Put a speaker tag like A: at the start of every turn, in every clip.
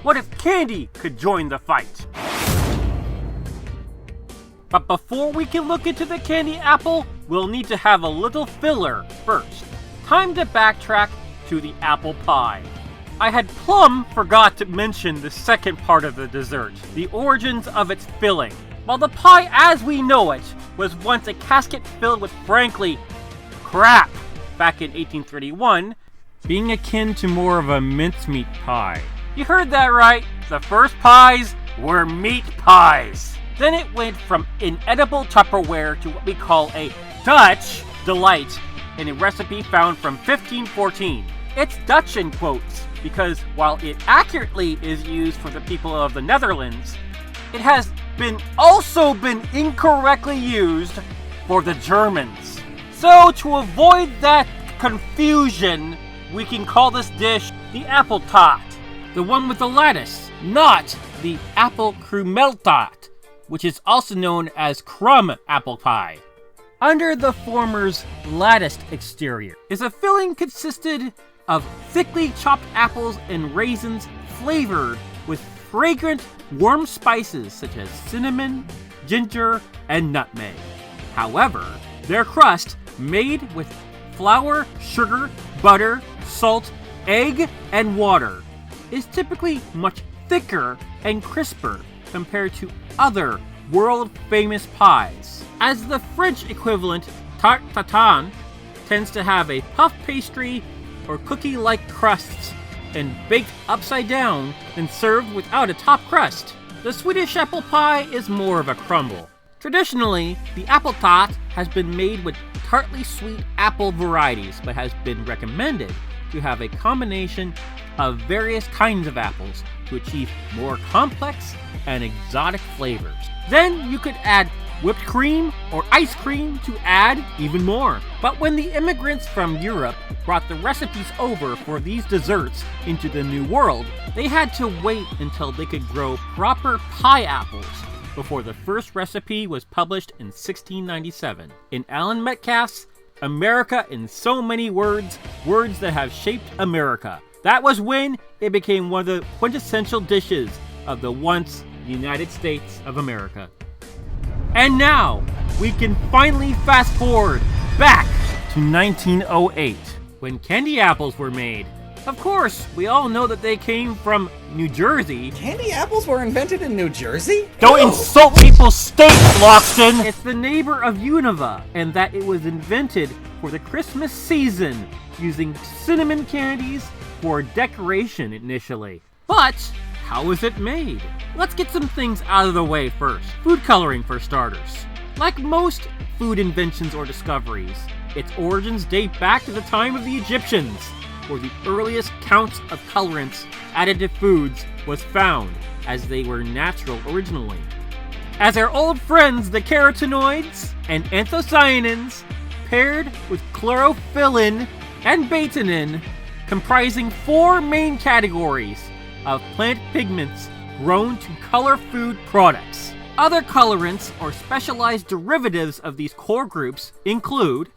A: What if candy could join the fight? But before we can look into the candy apple, we'll need to have a little filler first. Time to backtrack to the apple pie. I had plumb forgot to mention the second part of the dessert, the origins of its filling. While the pie as we know it was once a casket filled with, frankly, crap back in 1831, being akin to more of a mincemeat pie. You heard that right, the first pies were meat pies. Then it went from inedible Tupperware to what we call a Dutch delight in a recipe found from 1514. It's Dutch in quotes, because while it accurately is used for the people of the Netherlands, it has also been incorrectly used for the Germans. So to avoid that confusion, we can call this dish the apple tot, the one with the lattice, not the apple krumeltot, which is also known as crumb apple pie. Under the former's latticed exterior is a filling consisted of thickly chopped apples and raisins flavored with fragrant, warm spices such as cinnamon, ginger, and nutmeg. However, their crust, made with flour, sugar, butter, salt, egg, and water, is typically much thicker and crisper compared to other world-famous pies, as the French equivalent tarte tatin tends to have a puff pastry or cookie-like crusts and baked upside down and served without a top crust. The Swedish apple pie is more of a crumble. Traditionally, the apple tot has been made with tartly sweet apple varieties, but has been recommended to have a combination of various kinds of apples to achieve more complex and exotic flavors. Then you could add whipped cream or ice cream to add even more. But when the immigrants from Europe brought the recipes over for these desserts into the New World, they had to wait until they could grow proper pie apples before the first recipe was published in 1697 in Alan Metcalf's America in So Many Words, Words That Have Shaped America. That was when it became one of the quintessential dishes of the once United States of America. And now, we can finally fast forward back to 1908, when candy apples were made. Of course, we all know that they came from New Jersey.
B: Candy apples were invented in New Jersey?
A: Don't insult people's states, Loxton! It's the neighbor of Unova, and that it was invented for the Christmas season, using cinnamon candies for decoration initially. But how is it made? Let's get some things out of the way first. Food coloring for starters. Like most food inventions or discoveries, its origins date back to the time of the Egyptians, where the earliest counts of colorants added to foods was found, as they were natural originally. As our old friends the carotenoids and anthocyanins, paired with chlorophyllin and betanin, comprising four main categories of plant pigments grown to color food products. Other colorants or specialized derivatives of these core groups include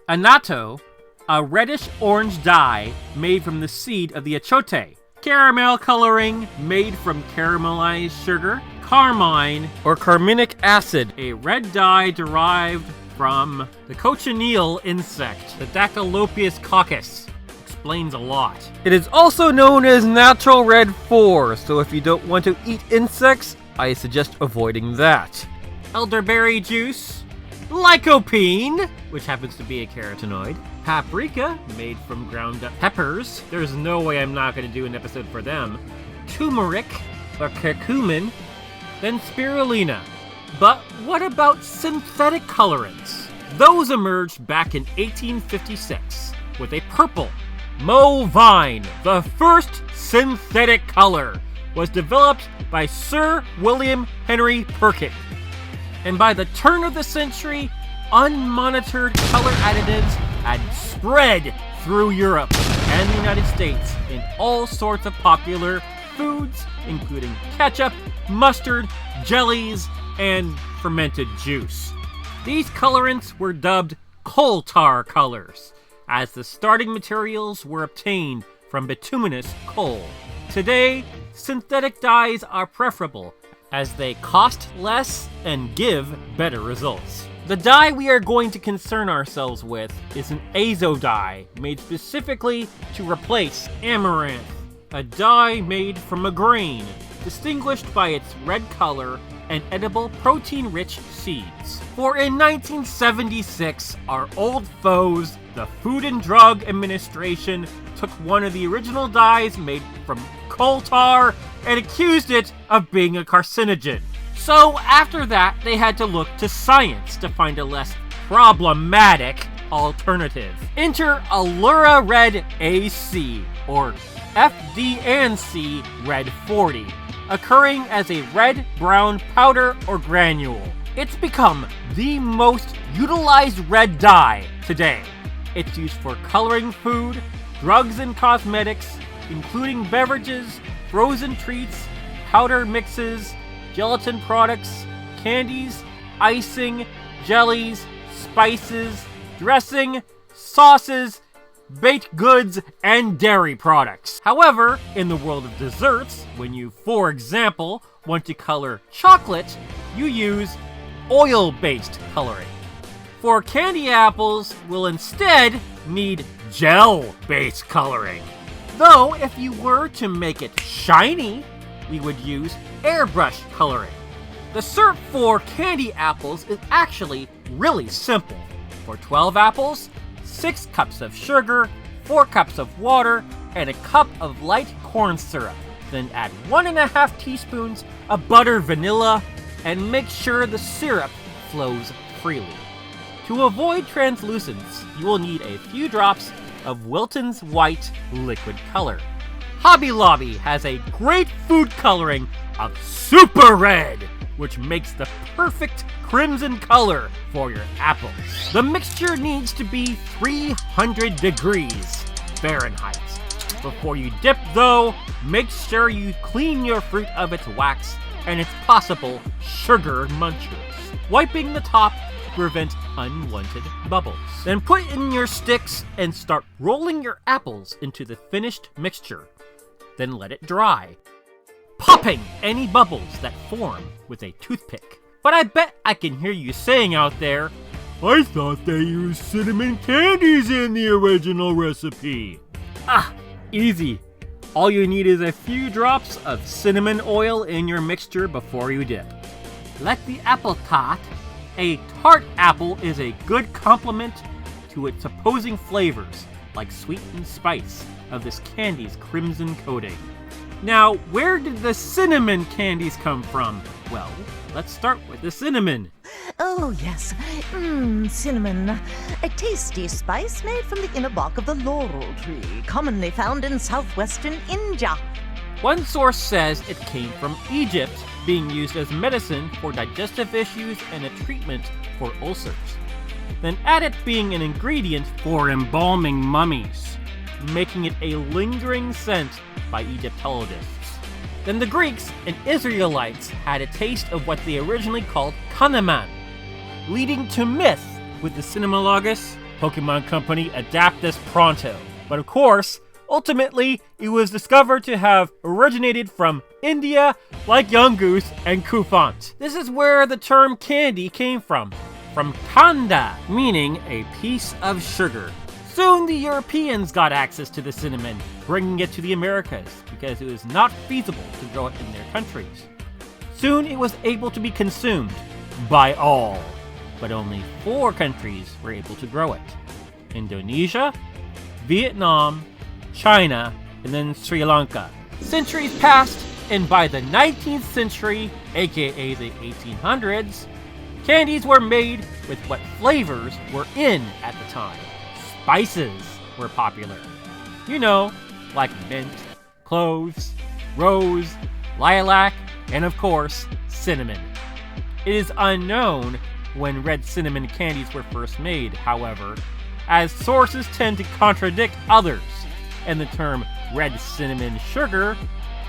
A: annatto, a reddish-orange dye made from the seed of the achote, caramel coloring made from caramelized sugar, carmine or carminic acid, a red dye derived from the cochineal insect, the Dactylopius coccus. Explains a lot. It is also known as natural red 4, so if you don't want to eat insects, I suggest avoiding that. Elderberry juice, lycopene, which happens to be a carotenoid, paprika, made from ground up peppers. There's no way I'm not going to do an episode for them. Turmeric, or curcumin, then spirulina. But what about synthetic colorants? Those emerged back in 1856 with a purple. Movine, the first synthetic color, was developed by Sir William Henry Perkin. And by the turn of the century, unmonitored color additives had spread through Europe and the United States in all sorts of popular foods, including ketchup, mustard, jellies, and fermented juice. These colorants were dubbed coal tar colors, as the starting materials were obtained from bituminous coal. Today, synthetic dyes are preferable, as they cost less and give better results. The dye we are going to concern ourselves with is an azo dye made specifically to replace amaranth, a dye made from a grain, distinguished by its red color and edible protein-rich seeds. For in 1976, our old foes, the Food and Drug Administration, took one of the original dyes made from coal tar and accused it of being a carcinogen. So after that, they had to look to science to find a less problematic alternative. Enter Allura Red AC, or FD&C Red 40, occurring as a red-brown powder or granule. It's become the most utilized red dye today. It's used for coloring food, drugs and cosmetics, including beverages, frozen treats, powder mixes, gelatin products, candies, icing, jellies, spices, dressing, sauces, baked goods, and dairy products. However, in the world of desserts, when you, for example, want to color chocolate, you use oil-based coloring. For candy apples, we'll instead need gel-based coloring. Though, if you were to make it shiny, we would use airbrush coloring. The syrup for candy apples is actually really simple. For 12 apples, 6 cups of sugar, 4 cups of water, and a cup of light corn syrup. Then add 1.5 teaspoons of butter vanilla and make sure the syrup flows freely. To avoid translucence, you will need a few drops of Wilton's White liquid color. Hobby Lobby has a great food coloring of Super Red, which makes the perfect crimson color for your apples. The mixture needs to be 300 degrees Fahrenheit. Before you dip though, make sure you clean your fruit of its wax and its possible sugar munchers, wiping the top to prevent unwanted bubbles. Then put in your sticks and start rolling your apples into the finished mixture. Then let it dry, popping any bubbles that form with a toothpick. But I bet I can hear you saying out there, I thought they used cinnamon candies in the original recipe. Ah, easy. All you need is a few drops of cinnamon oil in your mixture before you dip. Let the apple tart. A tart apple is a good complement to its opposing flavors, like sweet and spice, of this candy's crimson coating. Now, where did the cinnamon candies come from? Well, let's start with the cinnamon.
C: Oh, yes. Cinnamon. A tasty spice made from the inner bark of the laurel tree, commonly found in southwestern India.
A: One source says it came from Egypt, being used as medicine for digestive issues and a treatment for ulcers. Then add it being an ingredient for embalming mummies, making it a lingering scent by Egyptologists. Then the Greeks and Israelites had a taste of what they originally called cinnamon, leading to myth with the Cinnamologus Pokemon Company Adaptus Pronto. But of course, ultimately, it was discovered to have originated from India, like Yungoos and Kufant. This is where the term candy came from kanda, meaning a piece of sugar. Soon the Europeans got access to the cinnamon, bringing it to the Americas because it was not feasible to grow it in their countries. Soon it was able to be consumed by all, but only 4 countries were able to grow it: Indonesia, Vietnam, China, and then Sri Lanka. Centuries passed, and by the 19th century, aka the 1800s, candies were made with what flavors were in at the time. Spices were popular. You know, like mint, cloves, rose, lilac, and of course, cinnamon. It is unknown when red cinnamon candies were first made, however, as sources tend to contradict others, and the term red cinnamon sugar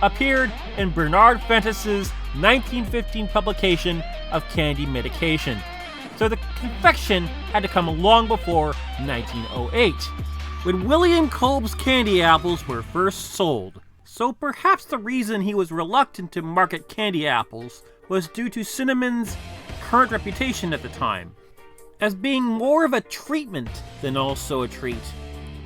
A: appeared in Bernard Fentus's 1915 publication of Candy Medication. So the confection had to come long before 1908. When William Kolb's candy apples were first sold, So perhaps the reason he was reluctant to market candy apples was due to Cinnamon's current reputation at the time, as being more of a treatment than also a treat.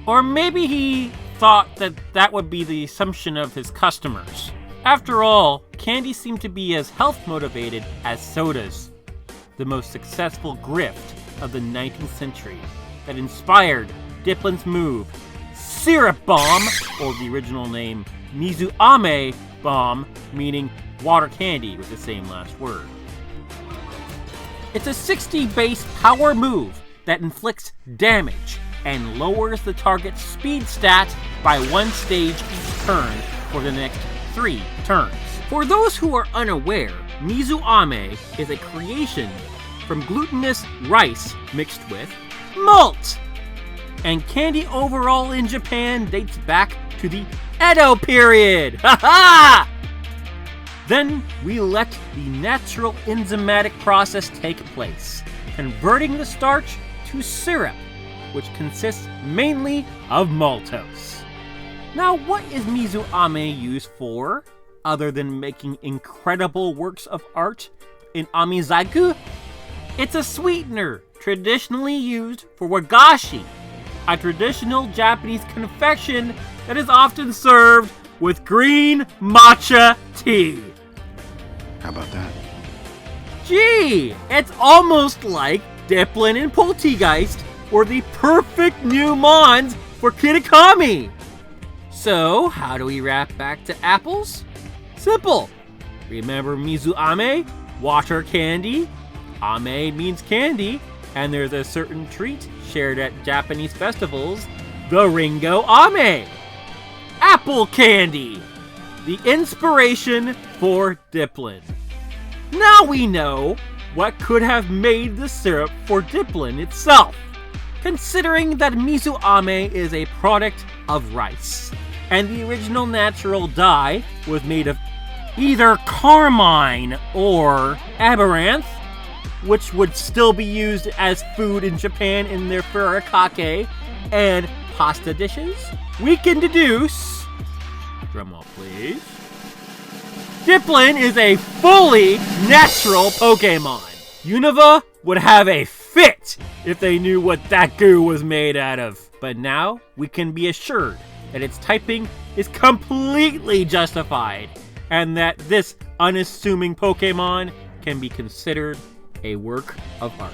A: Or maybe he thought that that would be the assumption of his customers. After all, candy seemed to be as health-motivated as sodas, the most successful grift of the 19th century that inspired Dipplin's move, Syrup Bomb, or the original name Mizuame Bomb, meaning water candy with the same last word. It's a 60 base power move that inflicts damage and lowers the target's speed stat by 1 stage each turn for the next 3 turns. For those who are unaware, Mizuame is a creation from glutinous rice mixed with malt. And candy overall in Japan dates back to the Edo period. Ha! Then we let the natural enzymatic process take place, converting the starch to syrup, which consists mainly of maltose. Now, what is Mizuame used for, other than making incredible works of art in amizaku? It's a sweetener traditionally used for wagashi, a traditional Japanese confection that is often served with green matcha tea.
D: How about that?
A: Gee, it's almost like Dipplin and Poltergeist were the perfect new mons for Kitakami. So, how do we wrap back to apples? Simple. Remember Mizuame? Water candy? Ame means candy, and there's a certain treat shared at Japanese festivals, the Ringo Ame. Apple candy, the inspiration for Dipplin. Now we know what could have made the syrup for Dipplin itself, considering that Mizuame is a product of rice, and the original natural dye was made of either carmine or amaranth, which would still be used as food in Japan in their furikake and pasta dishes. We can deduce, drumroll please, Dipplin is a fully natural Pokemon. Unova would have a fit if they knew what that goo was made out of. But now we can be assured that its typing is completely justified, and that this unassuming Pokemon can be considered a work of art.